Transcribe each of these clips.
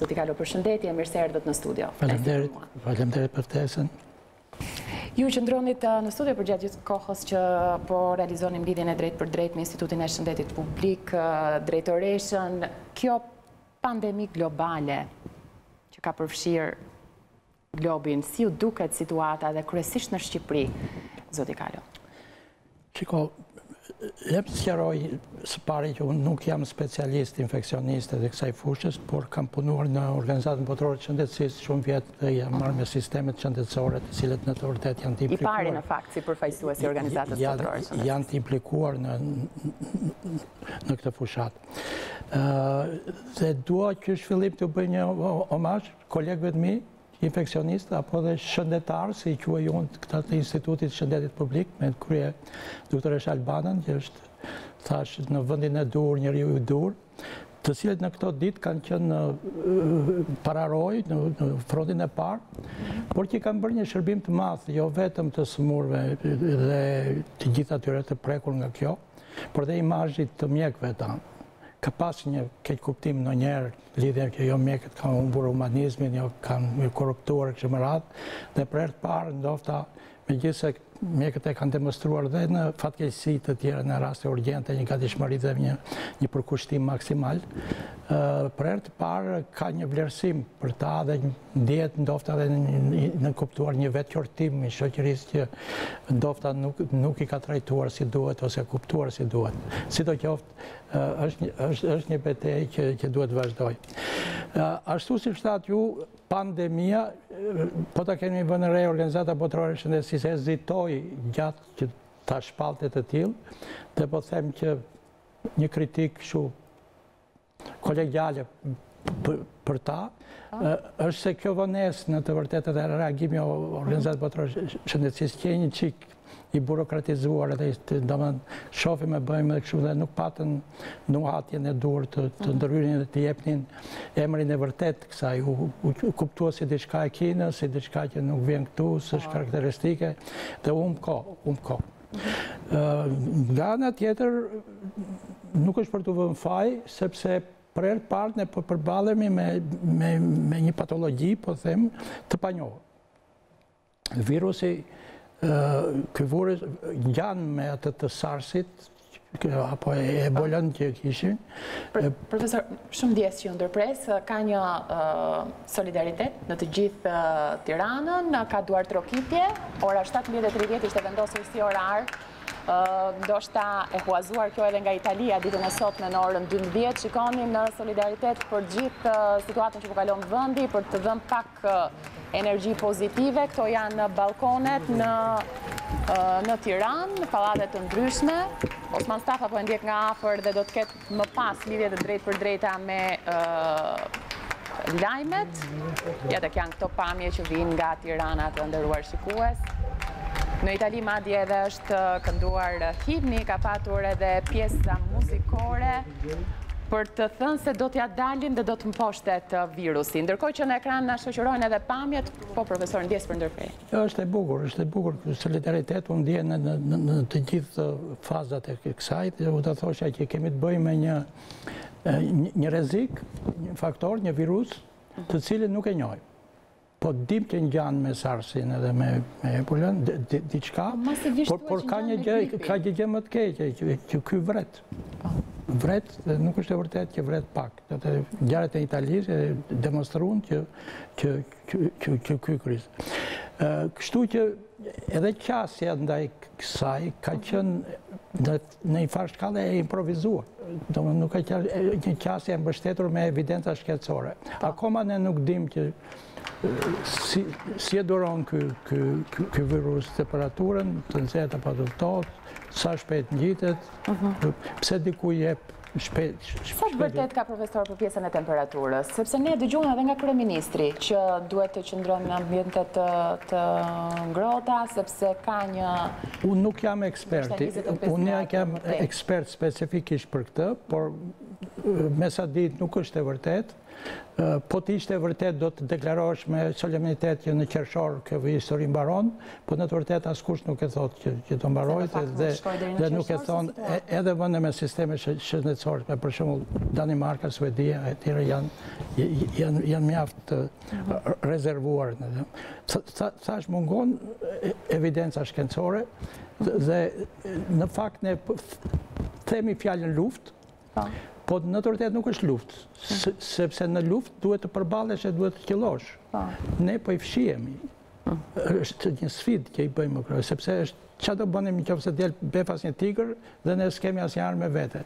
Zoti Kalo, përshëndetje, mirë se erdhët në studio. Faleminderit për ftesën. Ju qëndronit në studio për gjatë gjithë kohës që po realizonim lidhjen e drejt për drejt me Institutin e Shëndetit Publik, drejtoreshën. Kjo pandemi globale që ka përfshirë globin, si ju duket situata dhe kryesisht në Shqipëri, Zoti Kalo? Shiko, lem të sqaroj së pari që unë nuk jam specialist infekcionist dhe kësaj fushës, por kam punuar në Organizatën Botërore të Shëndetësisë shumë vjetë dhe jam marrë me sistemet shëndetësore të cilët në të vërtet janë të implikuar. I pari në fakt si përfaqësues i Organizatës Botërore të Shëndetësisë. Janë të implikuar në këtë fushat. Dhe dua që shfillim të bëj një omazh kolegëve të mi, infekcionist apo dhe shëndetar, si i quaj unë këta të Institutit Shëndetit Publik, me krye doktoresh Albanën, që është, thash, në vendin e dur, njeriu i dur, të cilët në këto ditë kanë qenë në pararoj, në frontin e parë, por që kanë bërë një shërbim të madh, jo vetëm të smurve dhe të gjithë atyre të prekur nga kjo, por dhe imazhit të mjekëve tanë. Ka pas një keq kuptim në njerë, lidhja që jo mjekët kanë humbur humanizmin, jo kanë korruptuar kështë më radhë, dhe për herë të parë ndofta, megjithëse mjekët e kanë demonstruar dhe në fatkeqësi të tjera në raste urgjente, një gatishmëri dhe një përkushtim maksimal, për herë të parë ka një vlerësim për ta dhe ndihet ndofta dhe në kuptuar një vetëqortim i shoqërisë që ndofta nuk i ka trajtuar si duhet ose kuptuar si duhet. Sidoqoftë, është një betejë që duhet vazhdoj. Ashtu si shtat ju, pandemia, po ta kemi vënë re Organizata Botërore e Shëndetësisë hezitoi gjatë që ta shpallte të tillë, dhe po them që një kritik kështu kolegjale për ta, është se kjo vonesë në të vërtetë dhe reagimi i Organizatës Botërore e Shëndetësisë që një çik i burokratizuar edhe shohim e bëjmë dhe kështu dhe nuk patën nuhatjen e dur të ndërhyrjen dhe të jepnin emrin e vërtet kësaj, u kuptua si diçka e kinës, si diçka që nuk vjen këtu, s'është karakteristike dhe humb kohë. Nga ana tjetër nuk është për të vënë faj, sepse për herë të parë ne përballemi me një patologji, po them, të panjohur. Virusi ky virus ngjan me atë të SARS-it apo ebolën që kishin. Profesor, shumë ndjes që ju ndërpres, ka një solidaritet në të gjithë Tiranën, ka duar trokitje, ora 17:30 ishte vendosur si orar, ndoshta e huazuar kjo edhe nga Italia ditën e sotme në orën 12, shikoni në solidaritet për gjithë situatën që po kalon vendi, për të dhënë pak energji pozitive. Këto janë balkonet në Tiranë, në pallate të ndryshme. Osman Stafa po e ndjek nga afër dhe do të ketë më pas lidhje të drejtë për drejta me lajmet. Ja tek janë këto pamje që vinë nga Tirana, të nderuar shikues. Në Itali madje edhe është kënduar himni, ka patur edhe pjesa muzikore për të thënë se do t'ja dalin dhe do të mposhtet virusi. Ndërkohë që në ekran na shoqërojnë edhe pamjet, po profesor ndjes për ndërprerje. Është e bukur, solidaritet u ndjen në të gjithë fazat e kësaj, dhe u të thosha që kemi të bëjmë me një rrezik, një faktor, një virus, të cilin nuk e njohim. Po dim që ngjan me SARS-in edhe me ebolën, diçka, por ka një gjë më të keqe, që ky vret. Vret, dhe nuk është e vërtet që vret pak. Ngjarjet e Italisë demonstruan që ky krizë. Kështu që edhe qasja ndaj kësaj ka qenë në një farë shkallë e improvizuar. Nuk ka qenë një qasje e mbështetur me evidenca shkencore. Akoma ne nuk dim që si e duron ky virus temperaturën, të nxehtë apo të ftohtë, sa shpejt ngjitet, pse diku jep shpejt. Sa vërtet ka profesor për pjesën e temperaturës? Sepse ne dëgjojmë edhe nga kryeministri që duhet të qëndrojmë në ambiente të ngrohta, sepse ka një... Unë nuk jam ekspert, unë jam ekspert specifikisht për këtë, por me sa ditë nuk është e vërtet. Po të ishte e vërtet do të deklarosh me solemnitet që në qershor kjo histori mbaron, po në të vërtet askush nuk e thot që të mbarojt dhe nuk e thonë edhe vënde me sisteme shëndetësore, për shembull Danimarka, Suedia e tjera janë mjaft rezervuar. Thash mungon evidenca shkencore dhe në fakt ne themi fjalën luftë, po në të vërtetë nuk është luftë, sepse në luftë duhet të përballesh e duhet të qellosh. Ne po I fshihemi. Është një sfidë që I bëjmë kërë, sepse është çfarë do bënim nëse del befas një tigër dhe ne s'kemi asnjë armë me vete.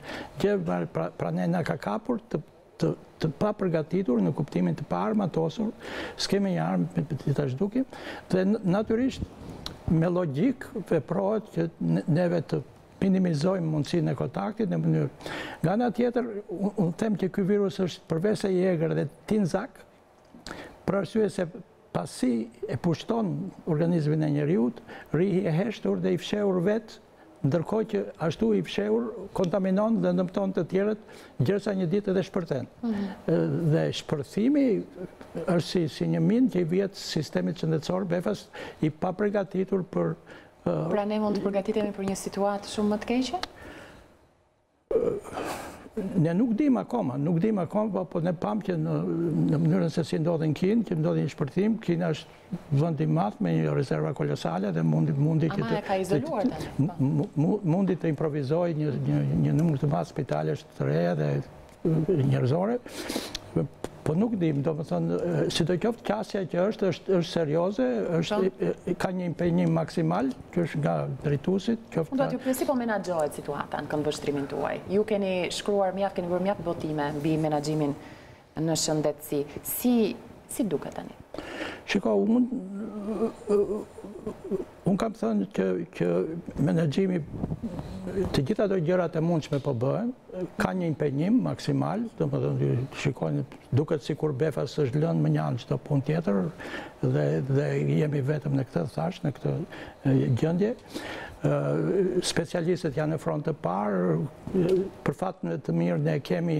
Pra ne na ka kapur të pa përgatitur në kuptimin të pa armatosur, s'kemi një armë të ta zhdukim dhe natyrisht me logjik veprohet që neve të minimizojmë mundësinë e kontaktit në mënyrë. Nga ana tjetër, unë them që ky virus është përveç se I egër dhe tinzak, për arsye se pasi e pushton organizmin e njeriut, rihi e heshtur dhe I fshehur vetë, ndërkohë që ashtu I fshehur kontaminon dhe dëmton të tjerët, gjërsa një ditë edhe shpërten. Dhe shpërthimi është si një minë që I vjet sistemit shëndetësor, befas I paprgatitur për. Pra ne mund të përgatitemi për një situatë shumë më të keqe? Ne nuk dim akoma, po ne pam që në mënyrën se si ndodhi në Kinë, që ndodhi një shpërthim, Kina është vend I madh me një rezerva kolosale dhe mundi që e ka izoluar tani. Mundi të improvizojë një numër të madh spitalesh të reja dhe njerëzore. Po nuk dim, do më thënë, sidoqoftë qasja që është serioze, ka një impenjim maksimal, që është nga drejtuesit. Unë do t'ju pyesi po menaxhohet situata në këndvështrimin tuaj. Ju keni shkruar mjaft, keni bërë mjaft botime mbi menaxhimin në shëndetësi. Si duket tani? Shiko, unë kam thënë që menaxhimi të gjitha ato gjërat e mundshme po bëhen, ka një impenjim maksimal, domethënë shikojnë duket sikur befas është lënë më njanë çdo punë tjetër dhe jemi vetëm në këtë thash, në këtë gjendje. Specialistët janë në front të parë, për fat të mirë ne kemi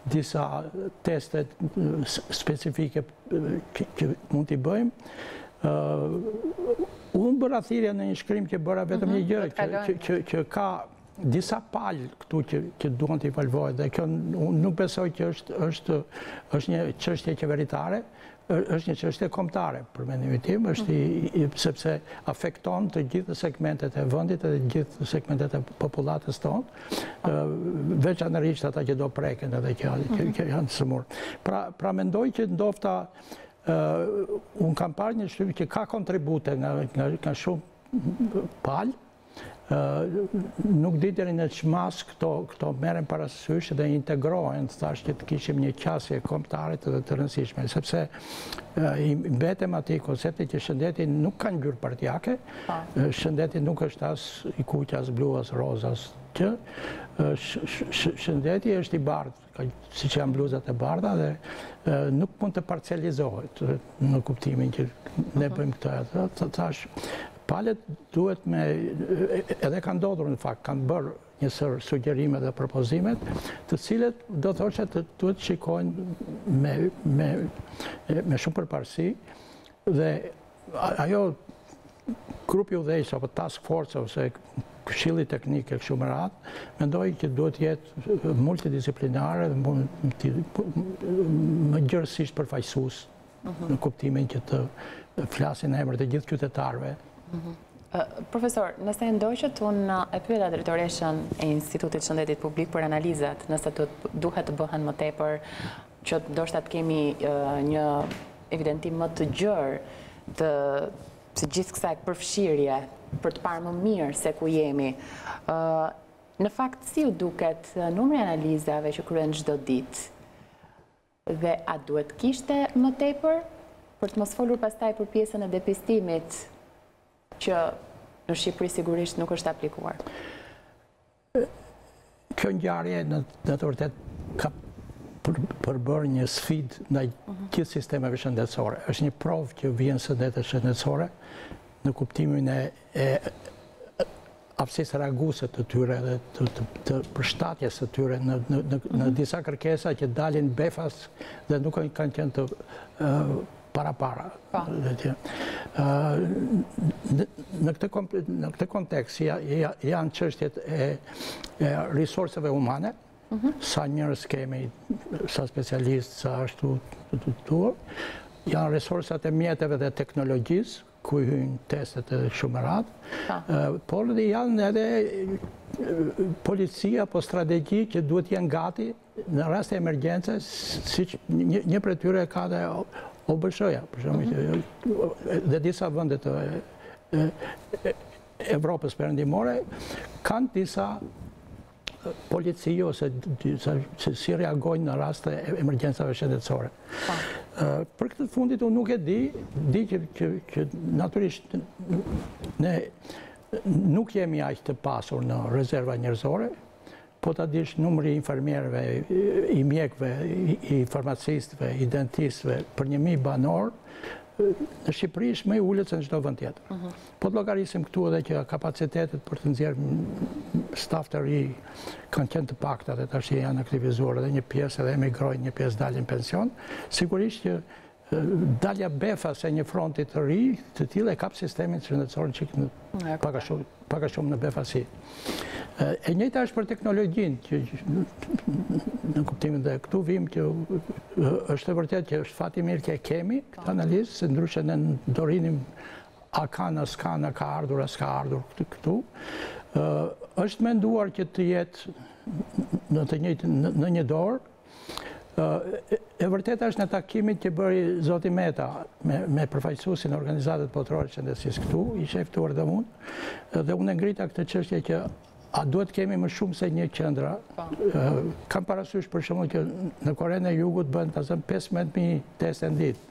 disa teste specifike që mund t'i bëjmë. Unë bëra thirrje në një shkrim që bëra vetëm një gjë, që ka disa palë këtu që duhen t'i evalvohet dhe kjo unë nuk besoj që është një çështje qeveritare, është një çështje kombëtare për mendimin tim, sepse afekton të gjithë segmentet e vendit dhe të gjithë segmentet e popullatës tonë, veçanërisht ata që do preken edhe që janë sëmur. Pra mendoj që ndofta unë kam parë një shtyp që ka kontribute nga shumë palë. Nuk di deri në çmas këto merren parasysh dhe integrohen, thash që të kishim një qasje kombëtare të rëndësishme, sepse I mbetem atij koncepti që shëndeti nuk ka ngjyrë partijake, shëndeti nuk është as I kuq, as blu, as roz, as që shëndeti është I bardhë, siç janë bluzat e bardha dhe nuk mund të parcializohet në kuptimin që ne bëjmë këtë. Thash palët duhet edhe kanë ndodhur në fakt, kanë bërë një sër sugjerime dhe propozimet, të cilët do thoshe të duhet shikojnë me shumë përparësi dhe ajo grupi udhëheqës apo task force ose këshilli teknik e kështu me radhë, mendoj që duhet jetë multidisciplinare dhe më gjërësisht përfaqësues në kuptimin që të flasin në emër të gjithë qytetarëve. Profesor, nëse ndoqët unë e pyeta drejtoreshën e Institutit Shëndetit Publik për analizat, nëse duhet të bëhen më tepër, që ndoshta të kemi një evidentim më të gjerë të gjithë kësaj përfshirje për të parë më mirë se ku jemi. Në fakt, si u duket numri analizave që kryen çdo ditë dhe a duhet kishte më tepër për të mos folur pastaj për pjesën e depistimit që në Shqipëri sigurisht nuk është aplikuar? Kjo ngjarje në të vërtet ka përbërë një sfidë ndaj gjithë sistemeve shëndetësore. Është një provë që vjen së detet shëndetësore në kuptimin e aftësisë reaguese të tyre dhe të përshtatjes të tyre në disa kërkesa që dalin befas dhe nuk kanë qenë të para. Në këtë kontekst janë çështjet e resurseve humane, sa njerëz kemi, sa specialistë, sa ashtu të tuar, janë resursat e mjeteve dhe teknologjisë, ku hyjnë testet e shumë radhë, por janë edhe policia apo strategji që duhet jenë gati në rast e emergjence, siç një prej tyre ka dhe OBSH-ja, për shembull, dhe disa vende të Evropës perëndimore kanë disa polici ose si reagojnë në raste emergjencave shëndetësore. Për këtë fundit unë nuk e di që natyrisht ne nuk jemi aq të pasur në rezerva njerëzore, po ta dish numri i infermierëve, i mjekëve, i farmacistëve, i dentistëve për 1000 banor në Shqipëri është më i ulët se në çdo vend tjetër. Po të llogarisim këtu edhe që kapacitetet për të nxjerrë staf të ri kanë qenë të pakta dhe tash janë aktivizuar edhe një pjesë edhe emigrojnë, një pjesë dalin pension, sigurisht që dalja befas e një fronti të ri, të tillë e kap sistemin shëndetësor që pak a shumë në befasi. E njëjta është për teknologjinë, që në kuptimin dhe këtu vim që është e vërtet që është fati mirë që e kemi këtë analizë, se ndryshe ne dorinim a kanë, a s'kanë, a ka ardhur, a s'ka ardhur këtu. Është menduar që të jetë në një dorë. E vërteta është në takimin që bëri zoti Meta me përfaqësuesin e organizatës botërore të shëndetësisë këtu, ishte e ftuar dhe unë ngrita këtë çështje që a duhet kemi më shumë se një qendra. Kam parasysh për shembull që në Korenë e Jugut bën ta zëm 15.000 teste në ditë.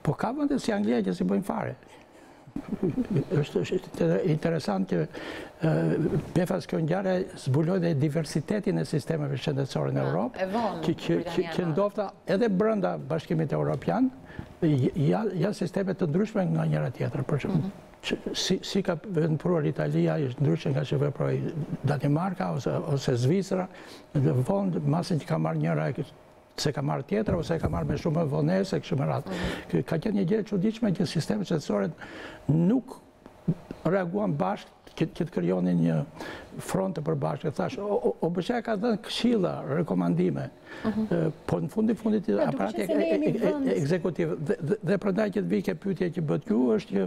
Po ka vende si Anglia që si bëjnë fare. Është interesant që befas kjo ngjarje zbuloi dhe diversitetin e sistemeve shëndetësore në Europë, që ndofta edhe brenda Bashkimit Evropian janë sisteme të ndryshme nga njëra tjetra. Për shembull, si ka vepruar Italia është ndryshe nga që veproi Danimarka ose Zvicra, në fond masën që ka marrë njëra se ka marrë tjetër, ose ka marrë me shumë vonese, kështu me radhë. Ka qenë një gjë e çuditshme që sistemet shëndetësore nuk reaguan bashkë që të krijonin një front të përbashkët. Thash, OBSH ka dhënë këshilla, rekomandime, po në fundit aparati ekzekutiv dhe prandaj që të vijë kjo pyetje që bëhet këtu është që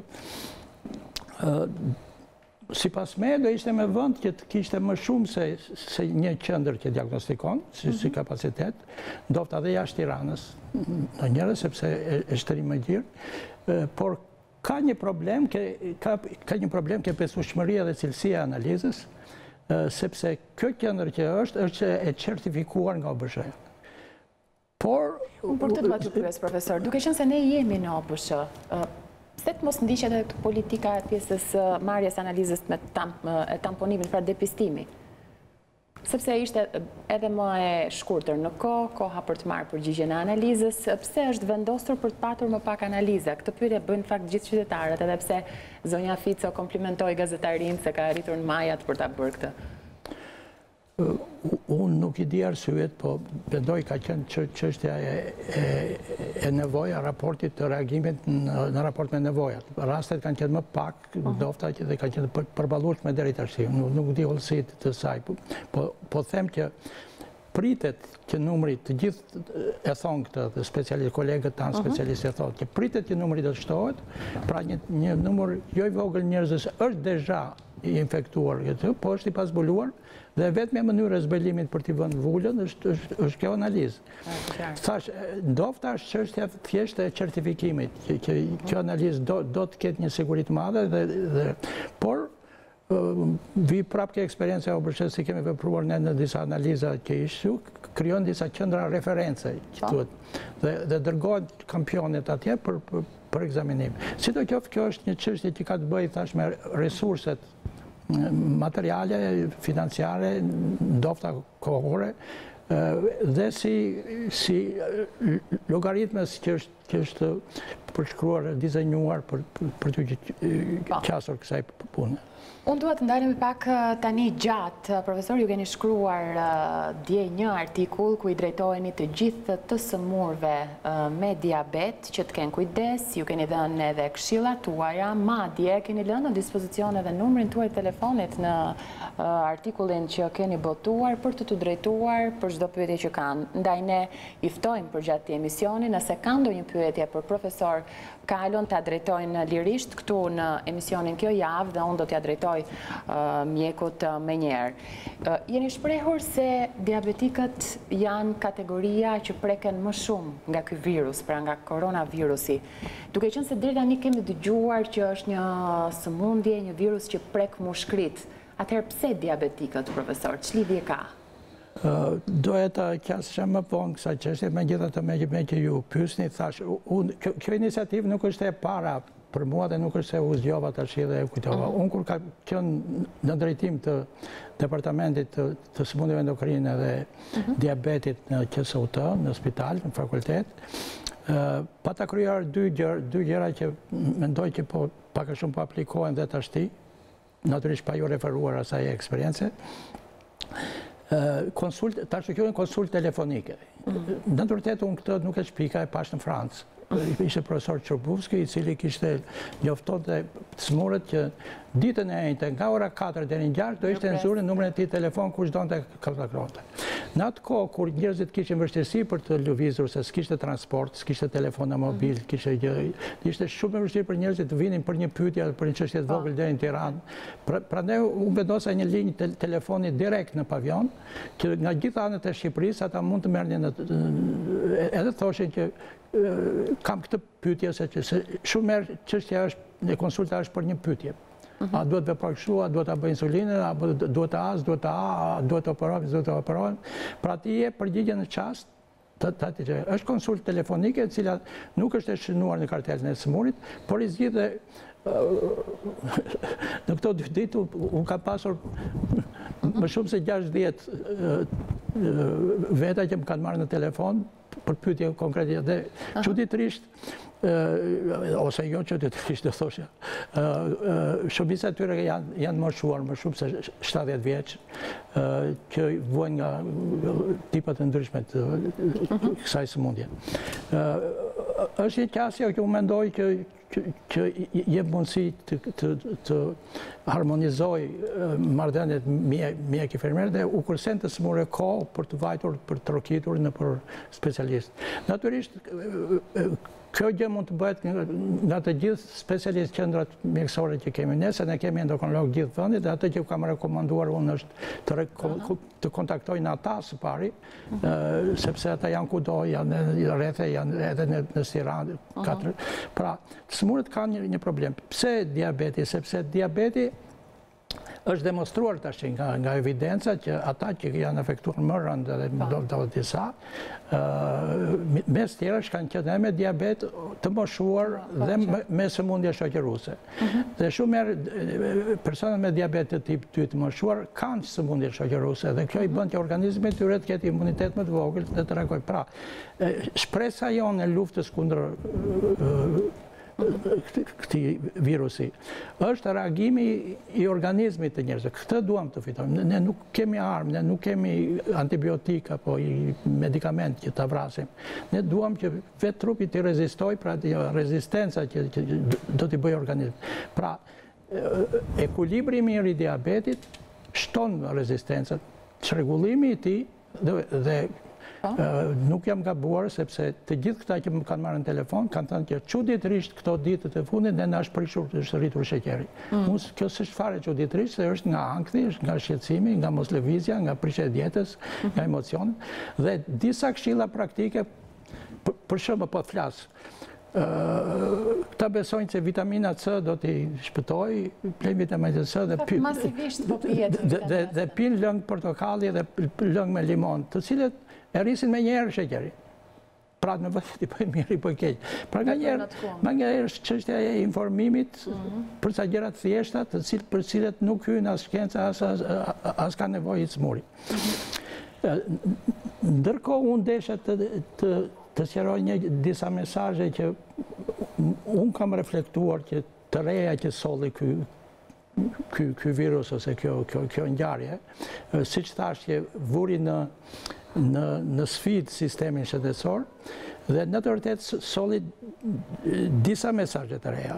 sipas me do ishte me vend që të kishte më shumë se një qendër që diagnostikon si kapacitet, ndofta edhe jashtë Tiranës, në njëre sepse është rrim më gjerë, por ka një problem ke besueshmëria dhe cilësia e analizës, sepse kjo qendër që është e certifikuar nga OBSH. Por të duhet të pyes profesor, duke qenë se ne jemi në OBSH, pse të mos ndiqet edhe këtë politika e pjesës marrjes analizës me tamponimin, pra depistimi? Sepse ishte edhe më e shkurtër në koha për të marrë përgjigjen e analizës, pse është vendosur për të patur më pak analiza? Këtë pyetje bëjnë në fakt gjithë qytetarët, edhe pse zonja Fico komplimentoi gazetarinë se ka arritur në majat për ta bërë këtë. Unë nuk i di arsyet, po mendoj ka qenë çështja e nevoja, raportit të reagimit në raport me nevojat. Rastet kanë qenë më pak, ndofta që dhe kanë qenë përballueshme deri tash. Nuk di hollësitë të saj, po them që pritet që numri të gjithë e thonë këtë specialistë, kolegët tanë specialistë e thonë që pritet që numri të shtohet, pra një numër jo i vogël njerëzës është deja i infektuar, po është i pazbuluar dhe vetëm mënyra e zbelimit për t'i vënë vulën është kjo analizë. Thash, ndofta është çështja thjesht e certifikimit, që kjo analizë do të ketë një siguri të madhe por vi prapë ke eksperiencë e OBSH si kemi vepruar ne në disa analiza që ishtu, krijon disa qendra reference, dhe dërgohen kampionet atje për ekzaminim. Sidoqoftë, kjo është një çështje që ka të bëjë thash me resurset materiale, financiare, ndofta kohore, dhe si logaritmës që është përshkruar, dizenjuar për të qasur kësaj pune. Unë duhet të ndalemi pak tani gjatë. Profesor, ju keni shkruar dje një artikull ku i drejtojeni të gjithë të sëmurve me diabet që të kenë kujdes, ju keni dhënë edhe këshillat tuaja, madje keni lënë në dispozicion edhe numrin tuaj telefonit në artikullin që keni botuar për të drejtuar për çdo pyetje që kanë. Ndaj ne i ftojmë për gjatë të emisionit, nëse ka ndonjë pyetje për profesor Kalon, ta drejtojnë lirisht këtu në emisionin Kjo Javë dhe unë do t'ja drejtoj Mjekut me njerë. Jeni shprehur se diabetikët janë kategoria që preken më shumë nga ky virus, pra nga koronavirusi. Duke qenë se deri tani kemi dëgjuar që është një sëmundje, një virus që prek mushkrit. Atëherë pse diabetikët, profesor? Ç'lidhje ka? Doja të qasësha më vonë kësa çështje, megjithatë me që ju pyesni, thash, kjo iniciativë nuk është e para për mua dhe nuk është se u zgjova tash dhe e kujtova. Unë kur ka qenë në drejtim të departamentit të sëmundjeve endokrine dhe diabetit në QSUT, në spital, në fakultet, pa ta krijuar dy gjëra që mendoj që pak a shumë po aplikohen dhe tashti, natyrisht pa ju referuar asaj eksperience. Ta shkojnë konsult telefonike. Në të vërtetë unë këtë nuk e shpika, e pash në Francë. Ishte profesor Çurbovski, i cili kishte njoftonte të smurët që ditën e njëjtë nga ora 4 deri në 6 do ishte nxurë numrin e tij telefon kush donte kontaktonte. Në atë kohë kur njerëzit kishin vështirësi për të lëvizur, se s'kishte transport, s'kishte telefona mobil, ishte shumë e vështirë për njerëzit të vinin për një pyetje për një çështje të vogël deri në Tiranë. Prandaj u vendosa një linjë telefoni direkt në pavion, që nga gjithë anët e Shqipërisë ata mund të merrnin edhe thoshin që kam këtë pyetje se shumë herë çështja është e konsulta është për një pyetje. A duhet të përkështu, a duhet të bëjë insulinë, a duhet të as, duhet të a duhet të operohen. Pra ti je përgjigjen në çast, është konsult telefonike e cila nuk është e shënuar në kartelën e sëmurit, por i zgjidhe në këto 2 ditë unë ka pasur më shumë se 60 veta që më kanë marrë në telefon për pyetje konkrete dhe çuditërisht ose jo çuditërisht do thosha shumica e tyre janë moshuar më shumë se 70 vjeç që vuajnë nga tipa të ndryshme të kësaj sëmundje. Është një qasje që unë mendoj që jep mundësi të harmonizoj marrëdhëniet mjek infermierët dhe u kursen të smurë kohë për të vajtur për trokitur në për specialist. Natyrisht kjo gjë mund të bëhet nga të gjithë specialistë qendrat mjekësore që kemi ne, se ne kemi endokrinolog gjithë vendit dhe atë që kam rekomanduar unë është të kontaktojnë ata së pari, sepse ata janë kudo, janë rrethe, janë edhe në Tiranë. Pra, smurët kanë një problem. Pse diabeti? Sepse diabeti është demonstruar tash nga evidenca që ata që janë afektuar më rënd dhe do disa, mes tjerash kanë qenë me diabet të moshuar dhe me sëmundje shoqëruese. Dhe shumë herë personat me diabet të tip 2 të moshuar kanë sëmundje shoqëruese dhe kjo i bën që organizmi i tyre të ketë imunitet më të vogël dhe të reagojë. Pra, shpresa jonë e luftës kundër këtij virusi është reagimi i organizmit të njerëzve. Këtë duam të fitojmë. Ne nuk kemi armë, ne nuk kemi antibiotika apo medikament që ta vrasim. Ne duam që vetë trupi të rezistojë, pra rezistenca që do t'i bëjë organizmi. Pra, ekuilibri i mirë i diabetit shton rezistencën. Çrregullimi i tij dhe nuk jam gabuar sepse të gjithë këta që më kanë marrë në telefon kanë thënë që çuditërisht këto ditët e fundit ne na është prishur, është rritur sheqeri. Kjo s'është fare çuditërisht, se është nga ankthi, është nga shqetësimi, nga moslëvizja, nga prishja e dietës, nga emocionet dhe disa këshilla praktike, për shembull po flas. Këta besojnë se vitamina C do t'i shpëtoj, plejnë vitamina C dhe pinë lëng portokalli dhe lëng me limon, të cilët e rrisin me njerë sheqeri. Pra në vëtë t'i bëjnë mirë i bëjnë keq. Pra nga njerë është çështja e informimit për sa gjërat thjeshta, për cilët nuk hynë as shkenca, as ka nevojë i smuri. Ndërkohë unë desha të të sqaroj disa mesazhe që unë kam reflektuar që të reja që solli ky virus ose kjo ngjarje, siç thash që vuri në sfidë sistemin shëndetësor dhe në të vërtetë solli disa mesazhe të reja.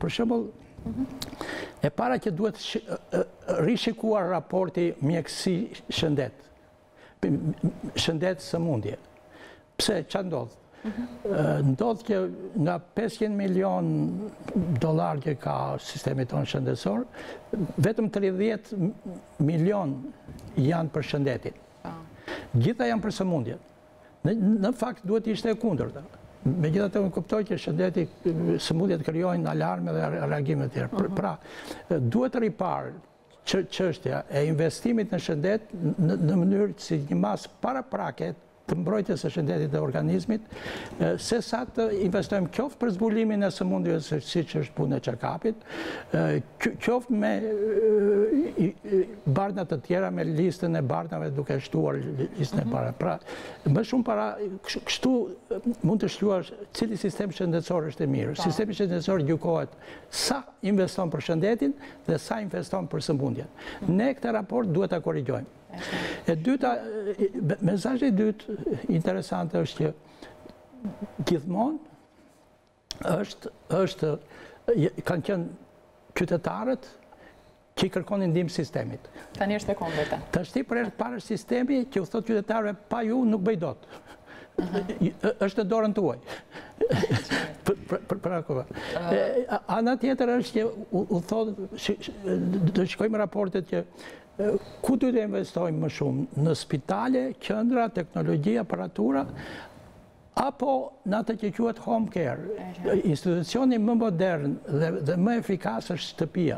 Për shembull, e para që duhet rishikuar raporti mjekësi shëndet, sëmundje. Pse, ç'a ndodh? Ndodh që nga 500 milion dollar që ka sistemi tonë shëndetësor, vetëm 30 milion janë për shëndetin. Gjitha janë për sëmundjet. Në fakt duhet ishte e kundërta. Megjithatë unë kuptoj që shëndeti, sëmundjet krijojnë alarme dhe reagime të tjera. Pra, duhet ripar çështja e investimit në shëndet në mënyrë si një masë paraprake të mbrojtjes së shëndetit të organizmit, se sa të investojmë qoftë për zbulimin e sëmundjeve siç është puna e check-upit, qoftë me barna të tjera, me listën e barnave duke shtuar listën e para. Pra, më shumë para, kështu mund të shtuash cili sistem shëndetësor është i mirë. Sistemi shëndetësor gjykohet sa investon për shëndetin dhe sa investon për sëmundjen. Ne këtë raport duhet ta korrigjojmë. E dyta, mesazhi i dytë interesante është që gjithmonë kanë qenë qytetarët që i kërkonin ndihmë sistemit. Tani është e kundërta. Tashti për herë të parë sistemi që u thot qytetarëve pa ju nuk bëj dot. Është në dorën tuaj. Ana tjetër është që u thot, do shikojmë raportet që ku duhet të investojmë më shumë? Në spitale, qendra, teknologji, aparatura, apo në atë që quhet home care. Institucioni më modern dhe më efikas është shtëpia.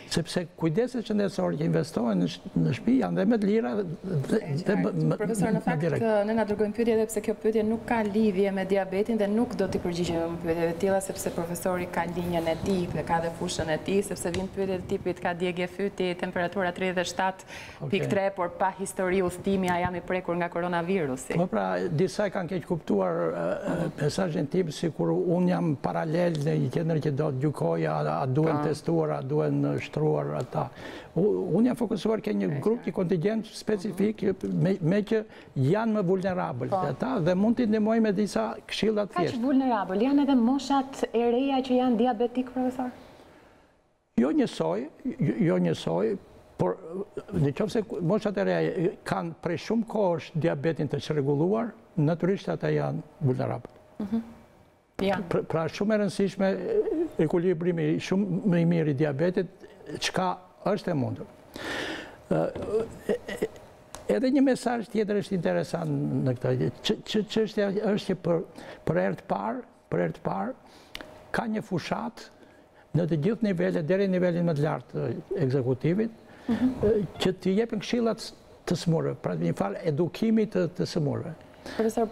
Sepse kujdeset shëndetësore që investohen në shtëpi janë dhe më të lira dhe Profesor, në fakt ne na dërgojnë pyetje edhe pse kjo pyetje nuk ka lidhje me diabetin dhe nuk do t'i përgjigjemi me pyetjeve të tilla sepse profesori ka linjën e tij dhe ka dhe fushën e tij, sepse vijnë pyetje të tipit ka djegje fyti, temperatura 37.3, por pa histori udhëtimi, a jam i prekur nga koronavirusi. Po pra, disa kanë keq kuptuar mesazhin tim sikur unë jam paralel në një qendër që do të gjykoja a duhen testuar, a duhen shtruar ata. Unë jam fokusuar ke një grup, një kontingent specifik me që janë më vulnerabël ata dhe mund t'i ndihmoj me disa këshilla të thjeshta. Kaq vulnerabël janë edhe moshat e reja që janë diabetik, profesor? Jo njësoj, por nëse moshat e reja kanë prej shumë kohësh diabetin të çrregulluar, natyrisht ata janë vulnerabël. Pra shumë e rëndësishme ekuilibrimi shumë më i mirë i diabetit, çka është e mundur. Edhe një mesazh tjetër është interesant në këtë. Çështja është që për herë të parë ka një fushat në të gjithë nivelet deri në nivelin më të lartë të ekzekutivit që t'i jepin këshillat të smurëve, pra një farë edukimi të smurëve. Profesor,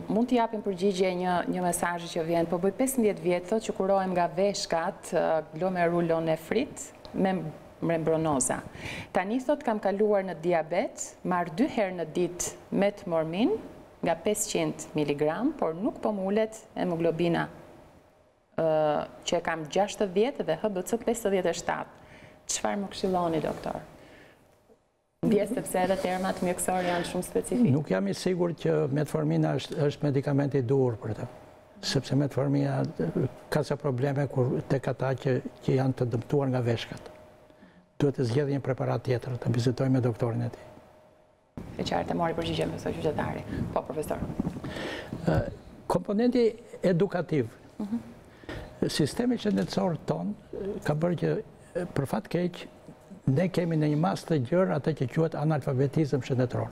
mund t'i japim përgjigje një mesazh që vjen, po bëj 15 vjet thotë që kurohem nga veshkat glomerulonefrit me membronoza. Tani thot kam kaluar në diabet, marr 2 herë në ditë metformin nga 500 mg, por nuk po mulet hemoglobina që kam 60 dhe HBC 57. Çfarë më këshilloni, doktor? Ndjes sepse edhe termat mjekësor janë shumë specifik. Nuk jam i sigurt që metformina është medikament i duhur për të. Sepse metformina ka sa probleme tek ata që janë të dëmtuar nga veshkat. Duhet të zgjedhë një preparat tjetër, të vizitoj me doktorin e tij. E qartë, mori përgjigje me qytetari. Po, profesor. Komponenti edukativ. Sistemi shëndetësor ton ka bërë që për fat keq ne kemi në një mas të gjërë atë që quhet analfabetizëm shëndetëror.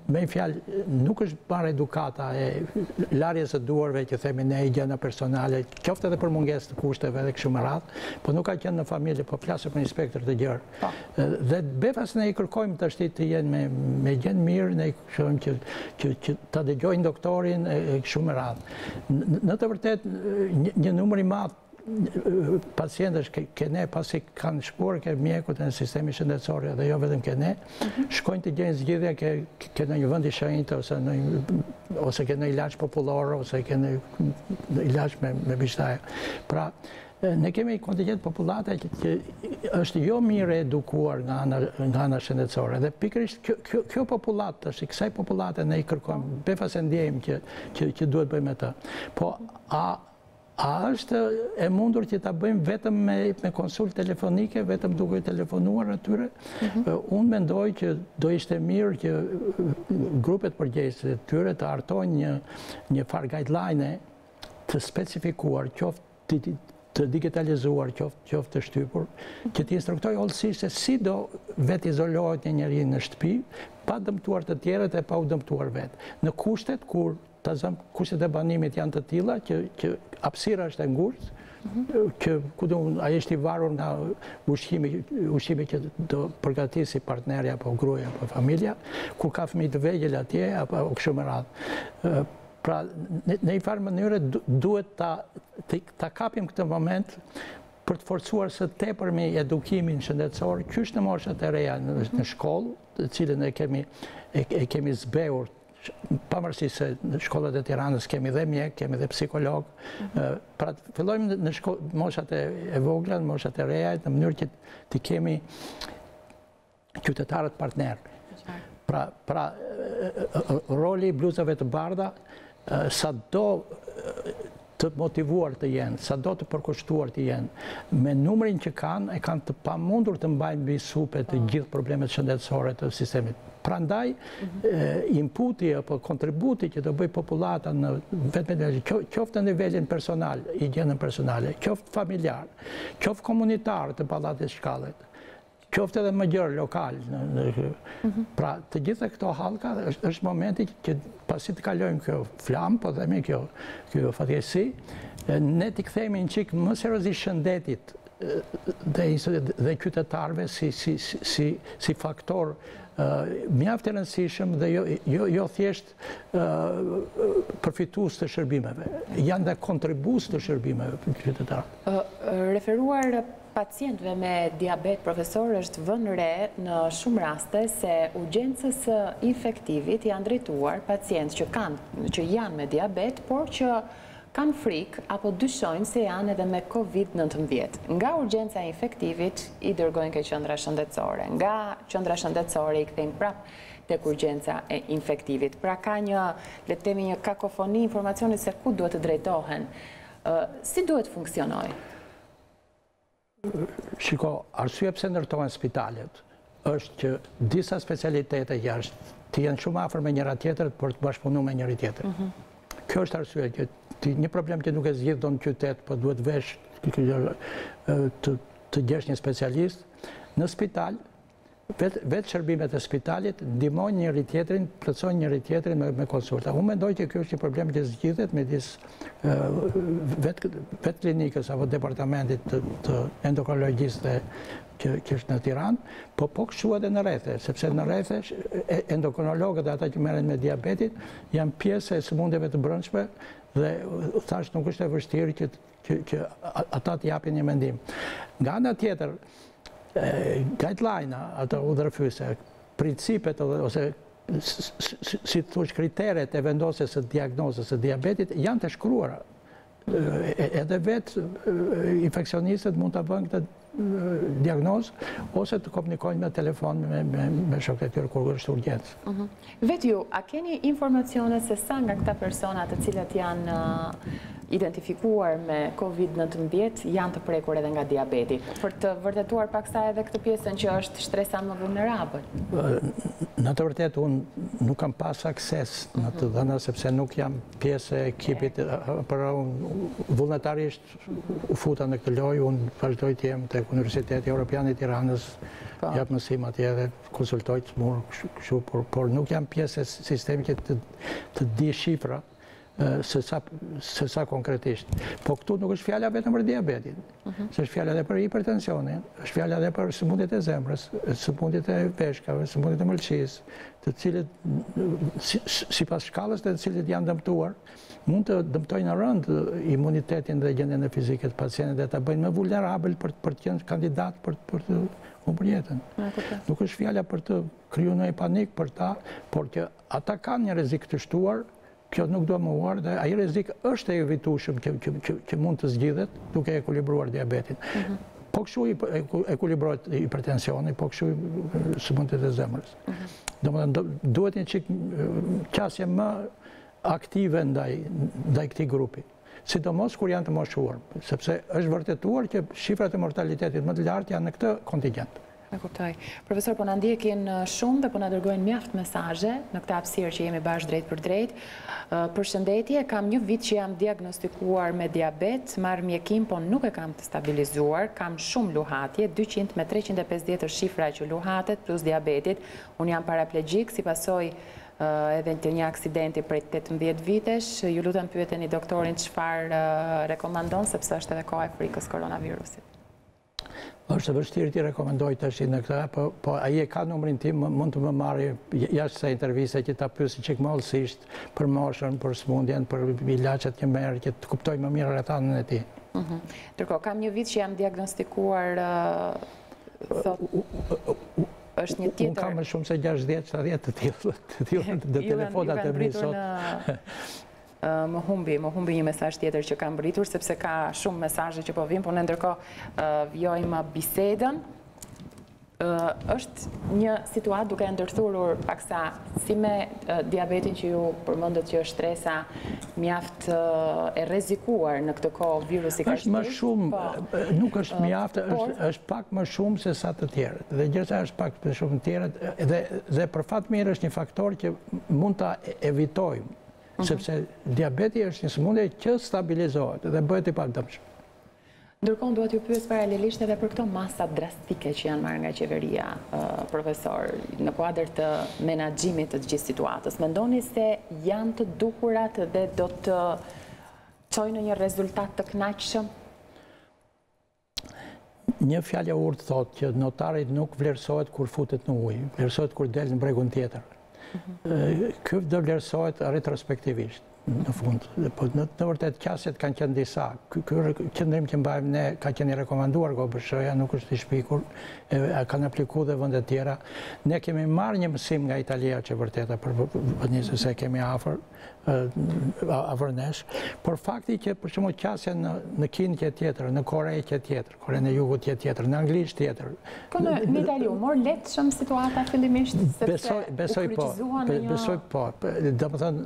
Me një fjalë, nuk është bare edukata e larjes së duarve që themi ne higjena personale, qoftë edhe për mungesë të kushteve dhe kështu me radhë, po nuk ka qenë në familje, po flasë për inspektor të gjërë. Dhe befas ne i kërkojmë të ashtit të jenë me gjenë mirë, ne i kërkojmë që të dëgjojnë doktorin e kështu me radhë. Në të vërtet, një numër i madh pacientësh kene pasi kanë shkuar ke mjekut në sistemi shëndetësor dhe jo vetëm kene, shkojnë të gjejnë zgjidhje ke në një vend i shenjtë ose ke në ilaç popullor ose ke në ilaç me bishtaje. Pra, ne kemi kontingent popullate që është jo mirë edukuar nga ana shëndetësore dhe pikërisht kjo popullat është i kësaj popullate ne i kërkojmë befas e ndjejmë që duhet bëjmë atë. Po a është e mundur që ta bëjmë vetëm me konsult telefonike, vetëm duke telefonuar atyre? Unë mendoj që do ishte mirë që grupet përgjegjëse të tyre të hartojnë një farë guideline të specifikuar, qoftë të digitalizuar, qoftë të shtypur, që të instruktoj hollësisht se si do vetë izolohet një njeri në shtëpi, pa dëmtuar të tjerët e pa u dëmtuar vetë. Në kushtet kur kushtet e banimit janë të tilla që hapësira është e ngurtë, që ai është i varur nga ushqimi që do përgatisi partnerja apo gruaja apo familja, kur ka fëmijë të vegjël atje apo kështu me radhë. Pra, në një farë mënyrë duhet ta kapim këtë moment për të forcuar së tepërmi edukimin shëndetësor, qysh në moshat e reja në shkollë, të cilën e kemi zbehur, pavarësisht se në shkollat e Tiranës kemi dhe mjek, kemi dhe psikolog. Pra, fillojmë në moshat e vogla, në moshat e reja, në mënyrë që të kemi qytetarët partner. Pra, roli i bluzave të bardha, sa do të motivuar të jenë, sa do të përkushtuar të jenë, me numrin që kanë, e kanë të pamundur të mbajnë mbi supe të gjithë problemet shëndetësore të sistemit. Prandaj, inputi apo kontributi që do bëj popullata në vetëm qoftë në nivelin personal, higjienën personale, qoftë familjar, qoftë komunitar të pallatit Shkallet, qoftë edhe më gjerë lokal. Pra, të gjitha këto hallka është momenti që pasi të kalojmë kjo flamë, po themi kjo fatkeqësi, ne t'i kthehemi një çik më seriozisht shëndetit dhe qytetarëve si faktor mjaft i rëndësishëm dhe jo thjesht përfitues të shërbimeve, janë dhe kontribues të shërbimeve për qytetarët. Referuar pacientëve me diabet, profesor, është vënë re në shumë raste se urgjencës infektivit janë drejtuar pacientë që janë me diabet, por që kanë frikë apo dyshojnë se janë edhe me COVID-19. Nga urgjenca infektivit i dërgojnë ke qendra shëndetësore. Nga qendra shëndetësore i kthejnë prapë tek urgjenca e infektivit. Pra ka le të themi një kakofoni informacioni se ku duhet të drejtohen. Si duhet funksionojë? Shiko, arsye pse ndërtohen spitalet është që disa specialitete jashtë të jenë shumë afër me njëra tjetrën për të bashkëpunuar me njëri tjetrin. Kjo është arsye që një problem që nuk e zgjidh do në qytet, po duhet vesh të gjesh një specialist në spital. Vetë shërbimet e spitalit ndihmojnë njëri tjetrin, plotësojnë njëri tjetrin me konsulta. Unë mendoj që kjo është një problem që zgjidhet midis vetë klinikës apo departamentit të endokrinologjisë që është në Tiranë, po kështu edhe në rrethe, sepse në rrethe endokrinologët dhe ata që merren me diabetit janë pjesë e sëmundjeve të brendshme dhe thash nuk është e vështirë që ata të japin një mendim. Nga ana tjetër, guideline-a, ato udhërfyse, principet ose si thush kriteret e vendosjes së diagnozës së diabetit janë të shkruara. Edhe vetë infeksionistët mund të bëjnë këtë diagnozë ose të komunikojnë me telefon me shokët e tyre kur është urgjencë. Vetë ju, a keni informacione se sa nga këta persona të cilat janë identifikuar me COVID-19 janë të prekur edhe nga diabeti, për të vërtetuar paksa edhe këtë pjesën që është shtresa më vulnerabël? Në të vërtetë, unë nuk kam pas akses në të dhëna, sepse nuk jam pjesë e ekipit, për unë vullnetarisht u futa në këtë lojë, unë vazhdoj të jem tek Universiteti Evropian i Tiranës, jap mësim atje dhe konsultoj të smur, por nuk jam pjesë e sistemi që të di shifra se sa konkretisht. Po këtu nuk është fjala vetëm për diabetin, se është fjala edhe për hipertensionin, është fjala edhe për sëmundjet e zemrës, sëmundjet e peshkave, sëmundjet e mëlçisë, të cilët sipas shkallës të cilët janë dëmtuar, mund të dëmtojnë në rënd imunitetin dhe gjendjen e fizike të pacientit dhe ta bëjnë më vulnerabël për të qenë kandidat për të humbur jetën. Nuk është fjala për të krijuar një panik për ta, por që ata kanë një rrezik të shtuar, kjo nuk do mohuar dhe ai rrezik është e evitueshëm që mund të zgjidhet duke ekuilibruar diabetin. Po kështu ekuilibrohet hipertensioni, po kështu sëmundjet e zemrës. Domethënë duhet një çik qasje më aktive ndaj këtij grupi. Sidomos kur janë të moshuar, sepse është vërtetuar që shifrat e mortalitetit më të lartë janë në këtë kontingjent. E kuptoj. Profesor, po na ndjekin shumë dhe po na dërgojnë mjaft mesazhe në këtë hapësirë që jemi bashkë drejt për drejt. Përshëndetje, kam një vit që jam diagnostikuar me diabet, marr mjekim, po nuk e kam të stabilizuar, kam shumë luhatje, 200 me 350 është shifra që luhatet plus diabetit. Unë jam paraplegjik si pasojë edhe të një aksidenti prej 18 vitesh. Ju lutem pyeteni doktorin çfarë rekomandon, sepse është edhe koha e frikës koronavirusit. Është vështirë t'i rekomendoj tash në këtë, po ai e ka numrin tim, mund të më marrë jashtë kësaj interviste që ta pyesi çik më hollësisht për moshën, për sëmundjen, për ilaçet që merr, që të kuptoj më mirë rrethanën e tij. Ndërkohë, kam një vit që jam diagnostikuar është një tjetër. Unë kam më shumë se 60-70 të tillë të telefonat e mi sot. Më humbi një mesazh tjetër që kam britur, sepse ka shumë mesazhe që po vijnë, por ne ndërkohë vjojmë bisedën. Është një situatë duke ndërthurur paksa si me diabetin që ju përmendët që është stresa mjaft e rrezikuar në këtë kohë virusi ka është më shumë, nuk është mjaft, është pak më shumë se sa të tjerët. Dhe gjithashtu është pak më shumë të tjerët dhe për fat mirë është një faktor që mund ta evitojmë, sepse diabeti është një sëmundje që stabilizohet dhe bëhet i padëmshëm. Ndërkohë duhet ju pyes paralelisht edhe për këto masa drastike që janë marrë nga qeveria, profesor, në kuadër të menaxhimit të gjithë situatës. Mendoni se janë të duhurat dhe do të çojnë në një rezultat të kënaqshëm? Një fjalë e urtë thotë që notari nuk vlerësohet kur futet në ujë, vlerësohet kur del në bregun tjetër. Ky do vlerësohet retrospektivisht. Në fund, po në vërtet qasjet kanë qenë disa. Ky qëndrim që mbajmë ne ka qenë i rekomanduar nga BSH-ja, nuk është i shpikur, kanë aplikuar dhe vendet tjera. Ne kemi marrë një mësim nga Italia që vërteta për nisë se kemi afër nesh, por fakti që për shembull qasja në Kinë që tjetër, në Kore që tjetër, Korenë e Jugut që tjetër, në Angli tjetër. Në Itali u mor lehtëshëm situata fillimisht sepse besoj po. Domethënë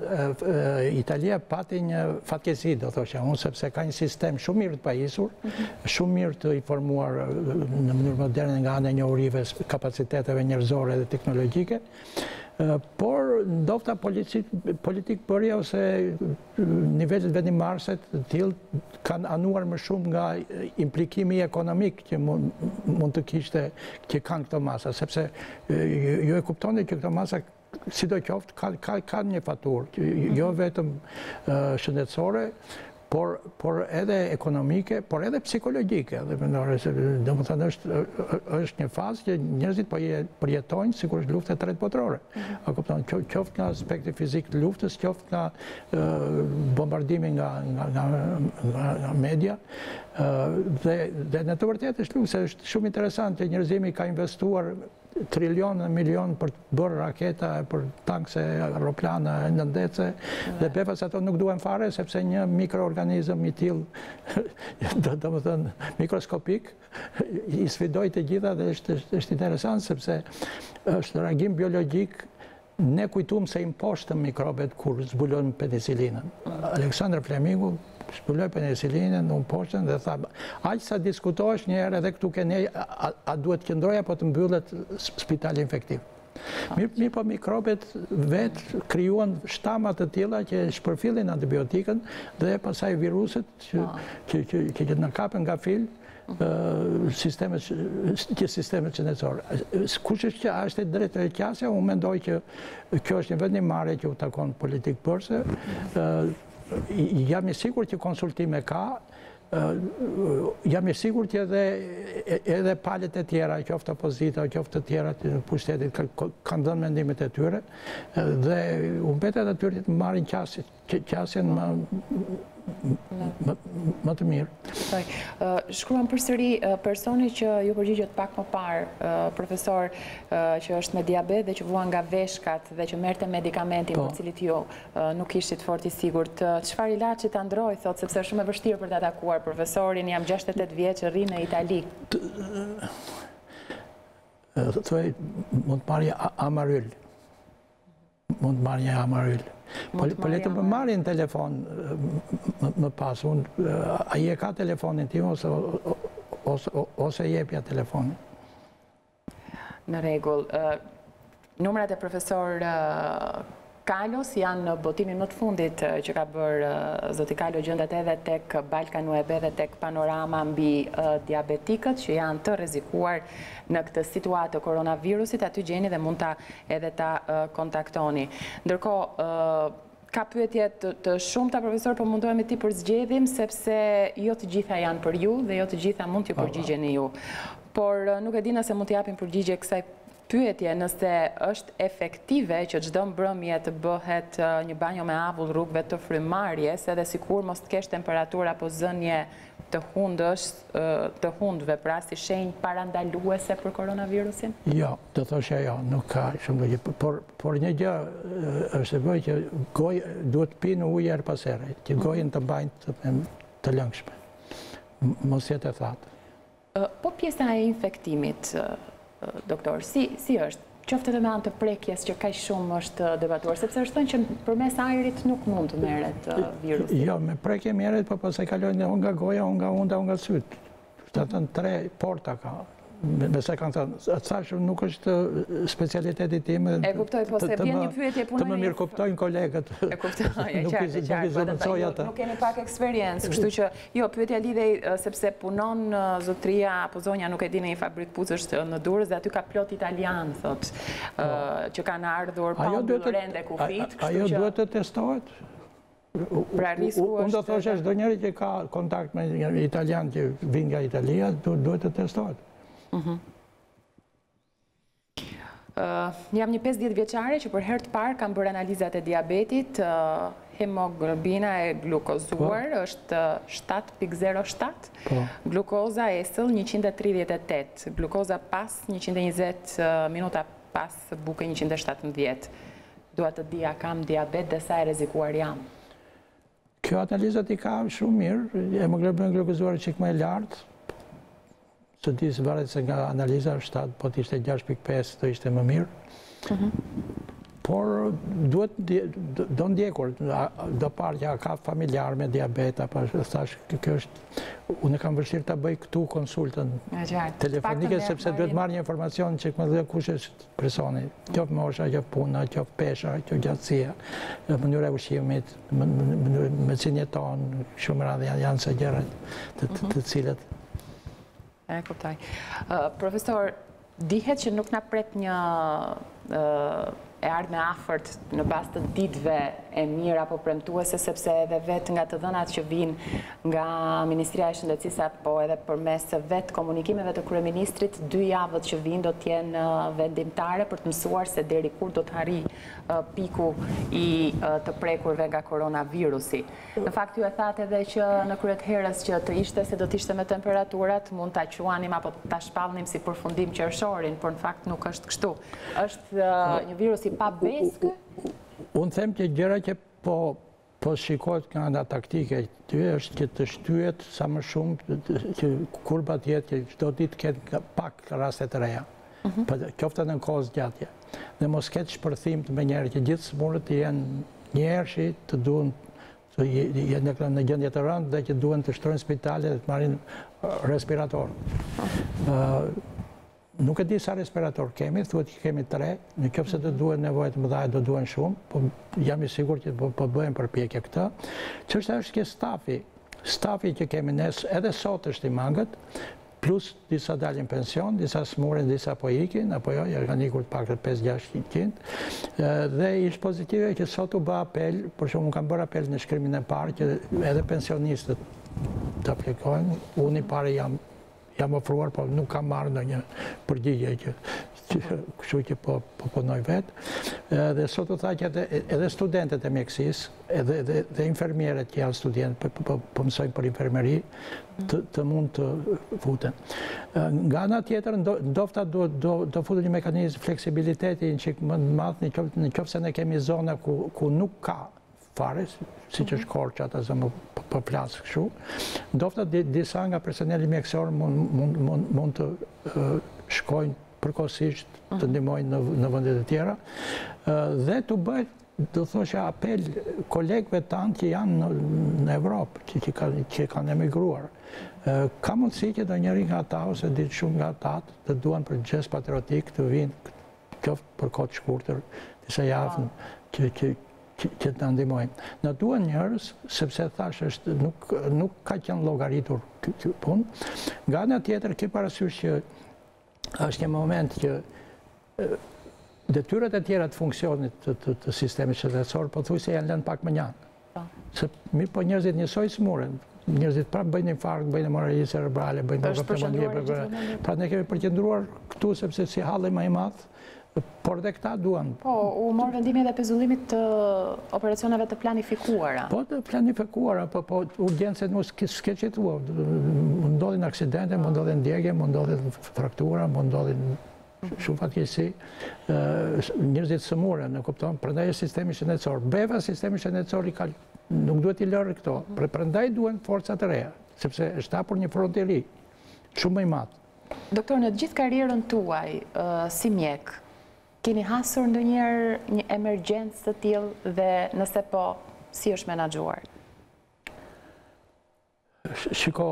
Italia pati një fatkeqësi, do thosha unë, sepse ka një sistem shumë mirë të pajisur, shumë mirë të informuar në mënyrë moderne nga ana e njohurive, kapaciteteve njerëzore dhe teknologjike. Por ndofta politik bërja ose nivelet vendimarrëse të tillë kanë anuar më shumë nga implikimi ekonomik që mund të kishte që kanë këto masa, sepse ju e kuptoni që këto masa sidoqoftë kanë një faturë, jo vetëm shëndetësore, por edhe ekonomike, por edhe psikologjike. Domethënë është një fazë që njerëzit po përjetojnë sikur është lufta e tretë botërore. A kupton, qoftë nga aspekti fizik të luftës, qoftë nga bombardimi nga media. Dhe në të vërtetë është shumë interesant që njerëzimi ka investuar trilion e milion për të bërë raketa, për tankse, aeroplana, nëndece, dhe befas ato nuk duhen fare, sepse një mikroorganizëm i tillë, domethënë mikroskopik, i sfidoj të gjitha dhe është interesant, sepse është reagim biologjik. Ne kujtuam se imposhtëm mikrobet kur zbulojmë penicilinën. Aleksandr Flemingu zbuloi penicilinën, unë poshtën dhe tha, aq sa diskutohesh një herë edhe këtu ke ne, a duhet qëndroj apo të mbyllet spitali infektiv. Mirë po mikrobet vetë krijuan shtama të tilla që shpërfillin antibiotikën dhe pastaj viruset që në kapen nga fil sistemet shëndetësore. Kush është që është e drejtë e qasja, unë mendoj që kjo është një vendimmarrje që u takon politik bërse, jam i sigurt që konsultime ka, jam i sigurt që edhe palët e tjera, qoftë opozita, qoftë të tjera të pushtetit, kanë dhënë mendimet e tyre, dhe u mbetet atyre të marrin qasjen më të mirë. Shkruan përsëri personi që ju përgjigjet pak më parë, profesor, që është me diabet dhe që vuan nga veshkat dhe që merrte medikamentin për cilit ju nuk ishit fort i sigurt. Çfarë ilaçi ta ndroj, thot, sepse është shumë e vështirë për ta takuar profesorin, jam 68 vjeç, rri në Itali. Thuaj, mund të marrë amaryl. Mund të marrë një amaryl. Po le të më marrin telefon më pas. A i e ka telefonin tim ose jepja telefonin? Në rregull. Numrat e profesor Kalos janë në botimin më të fundit që ka bërë zoti Kalo, gjendet edhe tek Balkanu e Be dhe tek Panorama mbi diabetikët që janë të rrezikuar në këtë situatë të koronavirusit, aty gjeni dhe mund edhe ta kontaktoni. Ndërkohë, ka pyetje të shumta, profesor, po mundohemi ti përzgjedhim sepse jo të gjitha janë për ju dhe jo të gjitha mund t'ju përgjigjeni ju. Por nuk e di nëse mund t'japim përgjigje kësaj pyetje, nëse është efektive që çdo mbrëmje të bëhet një banjo me avull rrugëve të frymarrjes, edhe sikur mos të kesh temperaturë apo zënje të hundëve, pra si shenjë parandaluese për koronavirusin? Jo, të thosha jo, nuk ka shumë gjë. Por një gjë është e bëjë që gojë duhet pinë ujë her pas here, që gojën të mbajnë të lëngshme. Mos jetë e thatë. Po pjesa e infektimit, doktor, si është? Qoftë edhe me anë të prekjes që kaq shumë është debatuar, sepse është thënë që përmes ajrit nuk mund të merret virusi. Jo, me prekje merret, po pastaj kalojnë nga goja, nga unda, nga syt. Të thënë 3 porta ka. Besa kanë thënë, thashë nuk është specialiteti tim. E kuptoj, po se vjen një pyetje punoni. Të më mirë kuptojnë kolegët. E kuptoj, qartë. Nuk keni pak eksperiencë, kështu që jo, pyetja lidhej sepse punon zotria apo zonja, nuk e di, në një fabrikë pucësh në Durrës dhe aty ka plot italian, thot, që kanë ardhur pa rende kufit. Ajo duhet të testohet. Unë do thoshe çdo njeri që ka kontakt me një italian që vin nga Italia, duhet të testohet. Jam një 50 vjeçare që për herë të parë kam bërë analizat e diabetit, hemoglobina e glukozuar është 7.07, glukoza esëll 138, glukoza pas 120 minuta pas buke 117. Dua të dija kam diabet dhe sa e rrezikuar jam. Kjo analizat i ka shumë mirë, hemoglobina glukozuar çik më e lartë. Së disë varet se nga analiza 7, po të ishte 6.5, të ishte më mirë. Por duhet, do ndjekur, do parë që ka familjar me diabet, apo thash, kjo është, unë kam vështirë të bëj këtu konsultën telefonike, sepse duhet marrë një informacion që më dhe kush është personi, qoftë mosha, qoftë puna, qoftë pesha, qoftë gjatësia, mënyra e ushqimit, me cinjeton, shumë radhë janë se gjërat të cilët. E kuptoj. Profesor, dihet që nuk na pret një e ardhme afërt në bazë të ditëve e mira apo premtuese, sepse edhe vetë nga të dhënat që vinë nga Ministria e Shëndetësisë apo edhe përmes vetë komunikimeve të kryeministrit, 2 javët që vinë do të jenë vendimtare për të mësuar se deri kur do të arrijë piku i të prekurve nga koronavirusi. Në fakt ju e thatë edhe që në kryet herës që të ishte se do të ishte me temperaturat, mund ta quanim apo ta shpallnim si përfundim qershorin, por në fakt nuk është kështu. Është një virus i pa beskë? Unë them që gjëra që po shikohet nga ana taktike ty është që të shtyhet sa më shumë që kurba të jetë që çdo ditë ketë pak raste të reja. Qoftë në kohë zgjatje. Dhe mos ketë shpërthim të menjëherë që gjithë smurët të jenë njerëshi të duhen të jenë në gjendje të rëndë dhe që duhen të shtrojnë spitale dhe të marrin respirator. Nuk e di sa respirator kemi, thuhet që kemi 3, në qoftë se të duhen nevojë të mëdha do duhen shumë, po jam i sigurt që po bëjmë përpjekje këtë. Çështja është që stafi që kemi ne edhe sot është i mangët, plus disa dalin pension, disa smuren, disa po ikin, apo jo, ja kanë ikur pak të 5-600. Dhe ishtë pozitive që sot u bë apel, për shumë kam bërë apel në shkrimin e parë, që edhe pensionistët të aplikojnë, unë i pare jam ofruar, po nuk kam marrë në një përgjigje kështu që po punoj vetë. Dhe sot u tha që edhe studentët e mjekësisë, edhe infermierët që janë studentë, po mësojnë për infermieri, të mund të futen. Nga ana tjetër, ndofta do futen një mekanizëm fleksibiliteti në qikë më të madh, në qoftë se ne kemi zona ku nuk ka fare, si që është Korça, ata zë më përplasë kështu, ndofta disa nga personeli mjekësor mund të shkojnë përkohësisht të ndihmojnë në vendet e tjera, dhe të bëjt, do thosha, apel kolegëve tanë që janë në Evropë, që kanë emigruar. Ka mundësi që do njëri nga ata, ose ditë shumë nga ata, të duan për gest patriotik, të vinë qoftë për kohë të shkurtër, disa javë që të ndihmojnë. Në duan njerëz, sepse thash, nuk ka qenë llogaritur kjo punë. Nga ana tjetër, ke parasysh që është një moment që detyrat e tjera të funksionit të sistemit shëndetësor, pothuajse janë lënë pak më njanë. Se mirë, po njerëzit njësoj smuren. Njerëzit prapë bëjnë infarkt, bëjnë hemorragji cerebrale, bëjnë pneumonie. Pra ne kemi përqendruar këtu sepse si halli më i madh, por dhe këta duan. Po, u morë vendimi edhe pezullimit të operacioneve të planifikuara. Po, të planifikuara, po urgjencët nuk s'ke qitua. Më ndodhin aksidente, më ndodhin ndjegje, më ndodhin fraktura, më ndodhin shumë fatkeqësi. Njerëzit sëmurën, në kupton, prandaj sistemi shëndetësor. Beva sistemi shëndetësor nuk duhet i lërë këto. Prandaj duhen forcat të reja, sepse është hapur një front i ri, shumë më i madh. Doktor, në gjithë karrierën tuaj si mjek, keni hasur ndonjëherë një emergjencë të tillë dhe nëse po, si është menaxhuar? Shiko,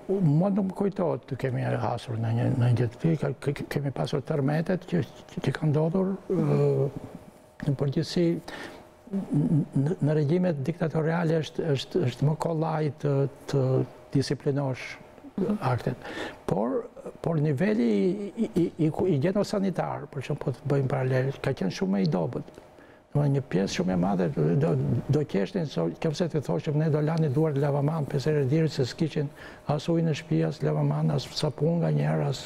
mua nuk më kujtohet të kemi hasur në një gjë, kemi pasur tërmetet që kanë ndodhur në përgjithësi në regjimet diktatoriale është më kollaj të disiplinosh aktet. Por niveli i gjenosanitar, për shumë po të bëjmë paralel, ka qenë shumë më i dobët. Një pjesë shumë e madhe do qeshtin, këpse të thoshëm, ne do lani duart lavaman, pesere dirit se s'kishin as ujë në shtëpi, as lavaman, as sapun nga njerë, as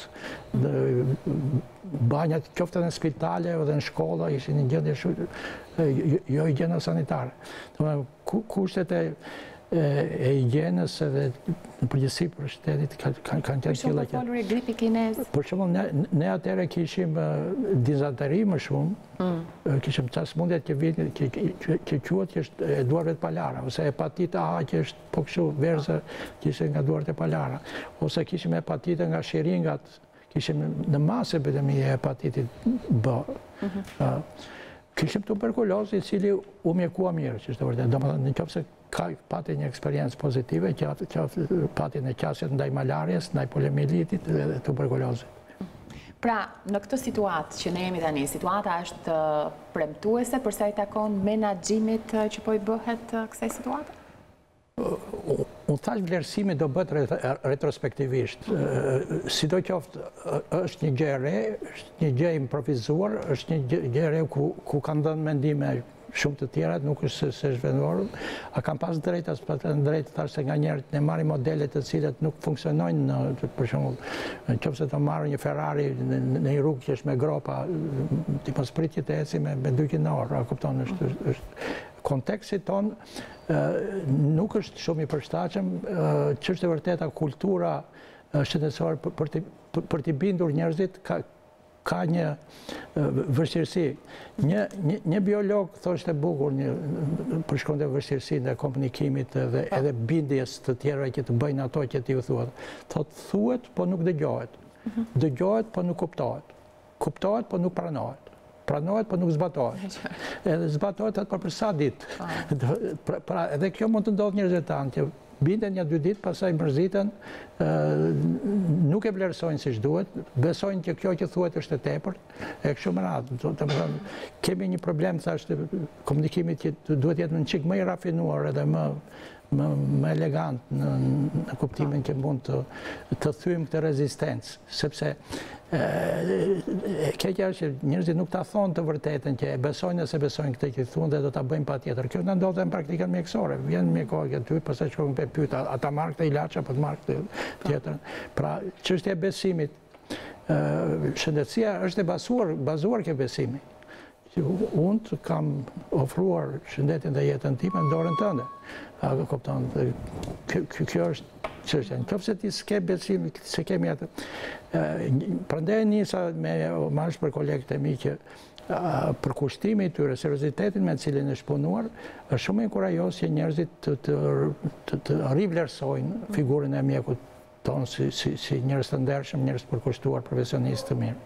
banjat, qofte në spitale dhe në shkolla, ishin një gjendje shumë, jo higjieno-sanitare. Kushtet e higjienës edhe në përgjithësi për shtetit kanë qenë tilla që... Për gripi kinez. Për shembull, ne atëherë kishim dizanteri më shumë, kishim ca smundjet që vinë, që quhet që është e duarve të palara, ose hepatita A që është po kështu verze që ishte nga duart e palara, ose kishim hepatite nga shiringat, kishim në masë epidemi e hepatitit B. Kishim tuberkulozë i cili u mjekua mirë, që është vërtet. Domethënë, nëse pati një eksperiencë pozitive, pati në qasjet ndaj malarjes, ndaj poliomielitit dhe tuberkulozit. Pra, në këtë situatë që ne jemi tani, situata është premtuese përsa i takon menaxhimit që po i bëhet kësaj situate? Unë thash vlerësimi do bëhet retrospektivisht. Sido qoftë është një gjë e re, është një gjë e improvizuar, është një gjë e re ku kanë dhënë mendime shumë të tjera, nuk është se është vendorur. A kam pas drejt, as pas drejt, thash se nga njerët ne marrim modele të cilat nuk funksionojnë, për shembull, nëse të marrë një Ferrari në një rrugë që është me gropa, ti mos pritje të eci me 200 në orë, a kupton, është konteksti ton nuk është shumë i përshtatshëm, ç'është e vërteta kultura shëndetësore për t'i bindur njerëzit ka një vështirësi. Një biolog thoshte bukur, përshkronte vështirësinë e komunikimit dhe edhe bindjes të tjera që të bëjnë ato që ti u thuat. Thuhet, po nuk dëgjohet. Dëgjohet, po nuk kuptohet. Kuptohet, po nuk pranohet. Pranohet, po nuk zbatohet. Edhe zbatohet atë për sa ditë. Pra, edhe kjo mund të ndodhë njerëzve tanë, që binden një 2 ditë, pasaj mërziten, nuk e vlerësojnë si duhet, besojnë që kjo që thuhet është e tepërt, e kështu me radhë. Kemi një problem, thashtë, komunikimit që duhet jetë në çik më i rafinuar edhe më më elegant në kuptimin që mund të thymë këtë rezistencë, sepse keqja është që njerëzit nuk ta thonë të vërtetën që e besojnë nëse besojnë këtë që thonë dhe do ta bëjnë patjetër. Kjo na ndodhet në praktikën mjekësore. Vjen mjekologi aty, pastaj shkojnë pe pyet, ata marr këtë ilaç apo të marr këtë tjetër. Pra, çështja e besimit, shëndetësia është e bazuar ke besimi. Unë të kam ofruar shëndetin dhe jetën time në dorën tënde. Kupton, kjo është çështja. Nëse ti s'ke besim, se kemi atë. Prandaj nisa me marrësh për kolegët e mi që përkushtimi i tyre, seriozitetin me cilin është punuar, është shumë inkurajues që njerëzit të rivlerësojnë figurën e mjekut tonë si njerëz të ndershëm, njerëz të përkushtuar, profesionistë të mirë.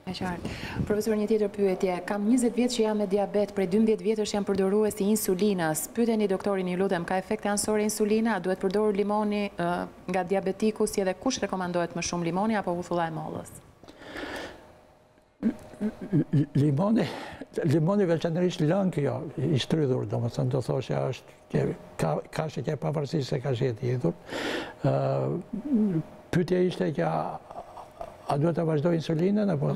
E qartë. Profesor, një tjetër pyetje. Kam 20 vjet që jam me diabet, prej 12 vjetësh jam përdorues i insulinës. Pyeteni doktorin, ju lutem, ka efekte anësore insulina? A duhet përdorur limoni nga diabetiku, si edhe kush rekomandohet më shumë, limoni apo uthulla e mollës? Limoni veçanërisht lëng kjo, i shtrydhur, domethënë do thoshja është ka shekje pavarësisht se ka shkjetë i idhur. Pyetja ishte që a duhet të vazhdoj insulinën apo?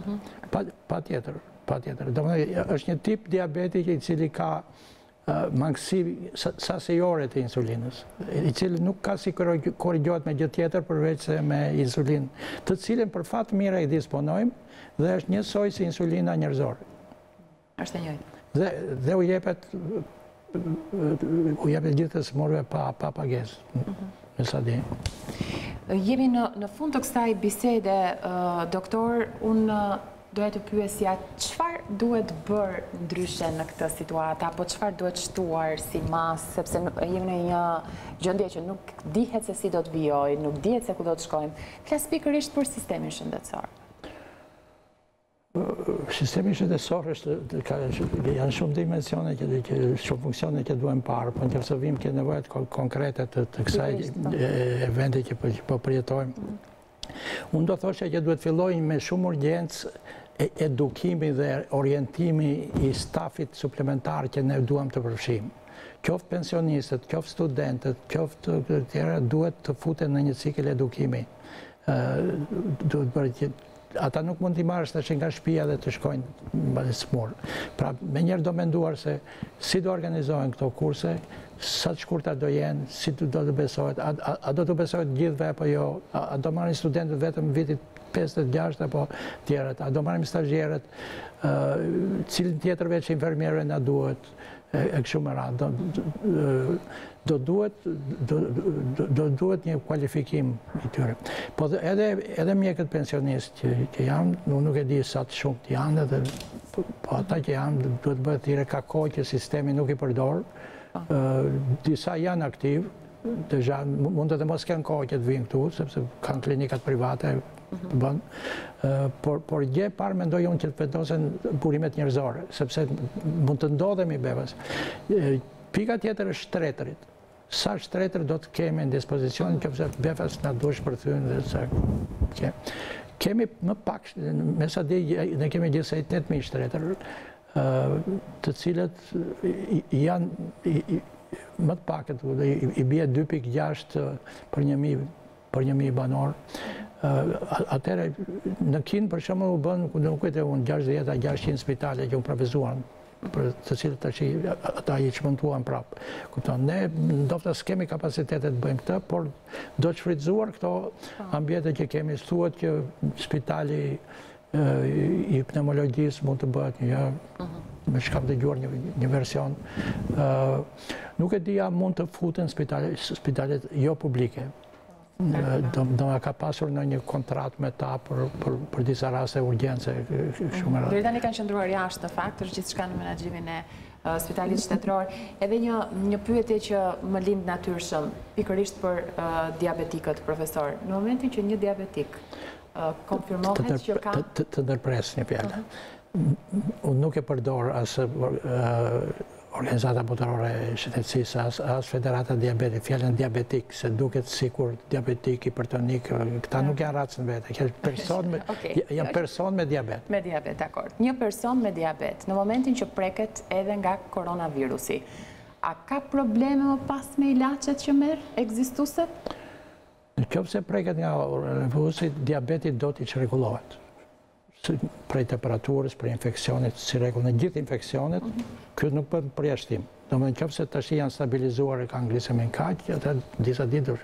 Patjetër. Domethënë është një tip diabeti i cili ka mangësi sasijore të insulinës, i cili nuk ka si korrigjohet me gjë tjetër përveç se me insulinë, të cilën për fat mirë e disponojmë dhe është njësoj si insulina njerëzore. Është e njëjtë. Dhe u jepet gjithë të smurve pa pagesë. Me sa di. Jemi në fund të kësaj bisede, doktor, unë doja të pyesja çfarë duhet bërë ndryshe në këtë situatë, apo çfarë duhet shtuar si masë, sepse jemi në një gjendje që nuk dihet se si do të vijojë, nuk dihet se ku do të shkojmë. Flas pikërisht për sistemin shëndetësor. Sistemi shëndetësor janë shumë dimensione, shumë funksione që duhen parë, po nëse vim ke nevojat konkrete të kësaj eventi që po përjetojmë. Unë do thosha që duhet fillojnë me shumë urgjencë edukimi dhe orientimi i stafit suplementar që ne duam të përfshijmë. Qoftë pensionistët, qoftë studentët, qoftë të tjera, duhet të futen në një cikël edukimi. Duhet bërë që ata nuk mund t'i marrësh tash nga shtëpia dhe të shkojnë në smur. Pra, me njerë do menduar se si do organizohen këto kurse, sa të shkurta do jenë, si do të besohet, a do të besohet gjithve apo jo, a do marrin studentët vetëm vitit 56 apo tjerët, a do marrim stazhierët, cilin tjetër veç infermierëve na duhet, e kështu me radhë. Do duhet një kualifikim i tyre. Po edhe mjekët pensionistë që janë, nuk e di sa të shumë të janë, po ata që janë duhet bëhet thirrje ka kohë që sistemi nuk i përdor. Disa janë aktiv, mund të mos kenë kohë që të vinë këtu, sepse kanë klinikat private të bënë, por gjë parë mendoj unë që të vendosen burimet njerëzore, sepse mund të ndodhemi bevas. Pika tjetër është shtretërit. Sa shtretër do të kemi në dispozicion, nëse befas na duhet përthyen dhe sa kemi më pak, me sa di ne kemi gjithsej 8000 shtretër, të cilët janë më të pakët, i bie 2.6 për 1.000 banor. Atëherë në Kinë për shembull u bën, nuk e di unë, 60-600 spitale që u profezuan, për të cilët tash ata i çmontuan prapë. Kupton, ne ndoshta s'kemi kapacitetet të bëjmë këtë, por do të shfrytëzuar këto ambiente që kemi. Thuhet që spitali i pneumologjisë mund të bëhet me shkam dëgjuar një version. Nuk e dija mund të futen spitalet jo publike. Do nga ka pasur në një kontrat me ta për disa raste urgjencë. Deri tani kanë qëndruar jashtë, në fakt, është gjithçka në menaxhimin e spitalit shtetëror. Edhe një pyetje që më lind natyrshëm, pikërisht për diabetikët, profesor. Në momentin që një diabetik konfirmohet që ka... Të ndërpres një fjalë. Unë nuk e përdor as Organizata Botërore e Shëndetësisë, as Federata Diabetit, fjalën diabetik, se duket sikur diabetik, hipertonik, këta nuk janë racën vete, janë person me diabet. Me diabet, dakord. Një person me diabet, në momentin që preket edhe nga koronavirusi, A ka probleme më pas me ilaçet që merr ekzistuese? Nëse preket nga koronavirusi, diabeti do t'i çrregullohet. Prej temperaturës, prej infeksionit, si rregull në gjithë infeksionet, ky nuk bën përjashtim. Domethënë nëse tash janë stabilizuar e kanë glisemin kaq, atë disa ditë do.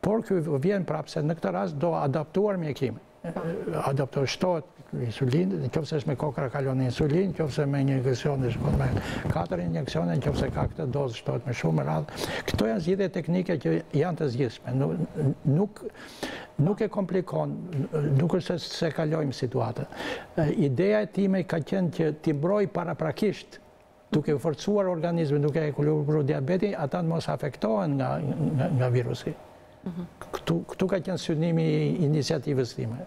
Por ky vjen prapë se në këtë rast do adaptuar mjekimin. Adaptohet, shtohet insulinë, nëse është me kokra kalon në insulinë, nëse me një injeksion shkon me 4 injeksione, nëse ka këtë dozë shtohet me shumë radhë. Këto janë zgjidhje teknike që janë të zgjidhshme. Nuk e komplikon, nuk është se kalojmë situatën. Ideja e time ka qenë që t'i mbroj paraprakisht, duke forcuar organizmin, duke ekuilibruar diabetin, ata mos afektohen nga virusi. Këtu ka qenë synimi i iniciativës time.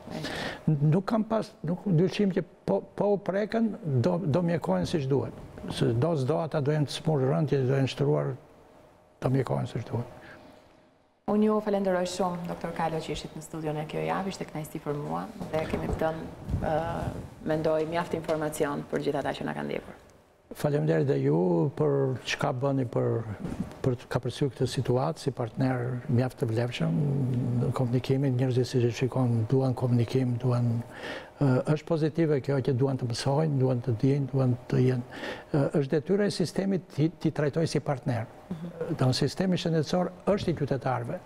Nuk kam pas, nuk dyshim që po u preken, do mjekohen siç duhet. Se do ata do jenë të smurë rëndje, do jenë shtruar, do mjekohen siç duhet. Unë ju falenderoj shumë, Dr. Kalo, që ishit në studion e Kjo Javë, ishte kënaqësi për mua dhe kemi dhënë, mendoj, mjaft informacion për gjithë ata që na kanë ndjekur. Faleminderit dhe ju për çka bëni për ka përsyrë këtë situatë si partner mjaft të vlefshëm në komunikimin, njerëzit si që shikon duan komunikim, është pozitive kjo që duan të mësojnë, duan të dinë, duan të jenë. Është detyra e sistemit t'i trajtojë si partner. Sistemi shëndetësor është i qytetarëve.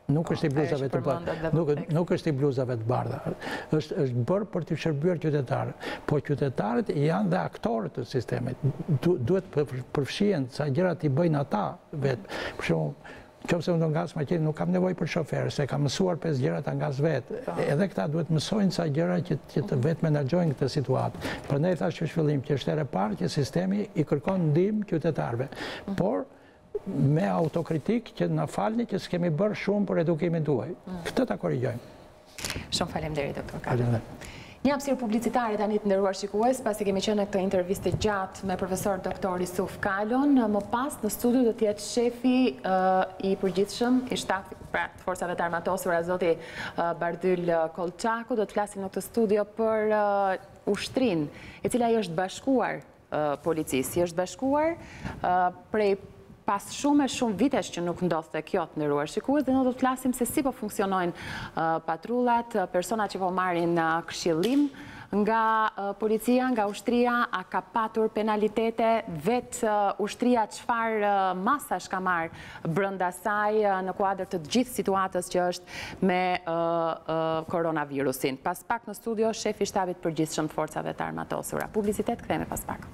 Nuk është i bluzave të bardha. Nuk është i bluzave të bardha. Është bërë për të shërbyer qytetarët. Po qytetarët janë dhe aktorët të sistemit. Duhet përfshihen sa gjërat i bëjnë ata vetë. Për shembull, nëse unë do ngas makinë, nuk kam nevojë për shofer, se kam mësuar 5 gjëra ta ngas vetë. Edhe këta duhet mësojnë sa gjëra që të vetë menaxhojnë këtë situatë. Prandaj thash që fillim që është e parë që sistemi i kërkon ndihmë qytetarëve. Por me autokritik që na falni që s'kemi bërë shumë për edukimin tuaj. Këtë ta korrigjojmë. Shumë faleminderit, Dr. Kalo. Një hapësirë publicitare tani të nderuar shikues, pasi kemi qenë në këtë intervistë gjatë me profesor doktor Isuf Kalon, më pas në studio do të jetë shefi i përgjithshëm i shtafit të forcave të armatosura, zoti Bardyl Kolçaku, do të flasim në këtë studio për ushtrinë, e cila i është bashkuar policisë, i është bashkuar prej pas shumë vitesh që nuk ndodhte kjo të nderuar shikues, dhe ne do të flasim se si po funksionojnë patrullat, personat që po marrin këshillim nga policia, nga ushtria, a ka patur penalitete, vetë ushtria çfarë masash ka marrë brenda saj në kuadër të gjithë situatës që është me koronavirusin. Pas pak në studio, shefi i shtabit përgjithshëm të forcave të armatosura. Publicitet, kthehemi pas pak.